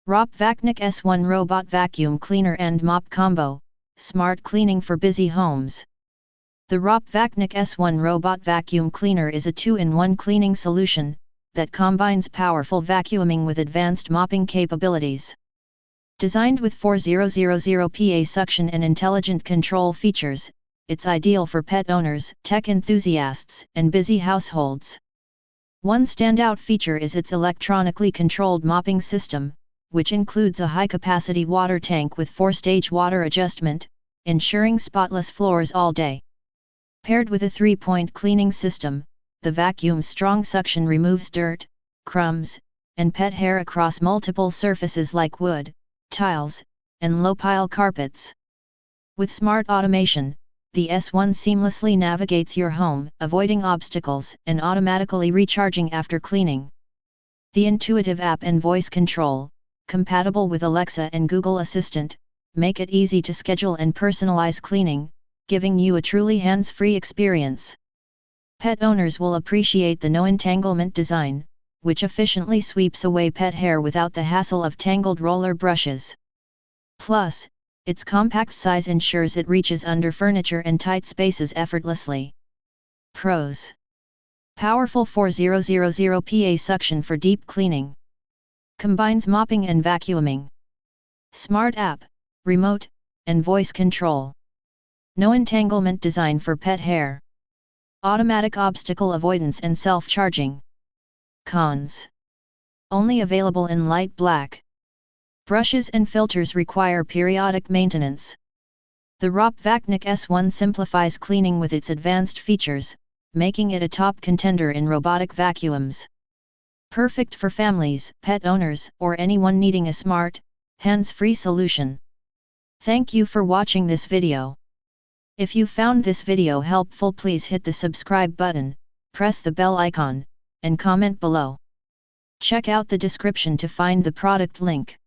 ROPVACNIC S1 Robot Vacuum Cleaner and Mop Combo, Smart Cleaning for Busy Homes. The ROPVACNIC S1 Robot Vacuum Cleaner is a 2-in-1 cleaning solution that combines powerful vacuuming with advanced mopping capabilities. Designed with 4000 PA suction and intelligent control features, it's ideal for pet owners, tech enthusiasts, and busy households. One standout feature is its electronically controlled mopping system, which includes a high-capacity water tank with 4-stage water adjustment, ensuring spotless floors all day. Paired with a 3-point cleaning system, the vacuum's strong suction removes dirt, crumbs, and pet hair across multiple surfaces like wood, tiles, and low-pile carpets. With smart automation, the S1 seamlessly navigates your home, avoiding obstacles and automatically recharging after cleaning. The intuitive app and voice control, compatible with Alexa and Google Assistant, make it easy to schedule and personalize cleaning, giving you a truly hands-free experience. Pet owners will appreciate the no-entanglement design, which efficiently sweeps away pet hair without the hassle of tangled roller brushes. Plus, its compact size ensures it reaches under furniture and tight spaces effortlessly. Pros: powerful 4000 PA suction for deep cleaning. Combines mopping and vacuuming. Smart app, remote, and voice control. No entanglement design for pet hair. Automatic obstacle avoidance and self-charging. Cons: only available in light black. Brushes and filters require periodic maintenance. The ROPVACNIC S1 simplifies cleaning with its advanced features, making it a top contender in robotic vacuums. Perfect for families, pet owners, or anyone needing a smart, hands-free solution. Thank you for watching this video. If you found this video helpful, please hit the subscribe button, press the bell icon, and comment below. Check out the description to find the product link.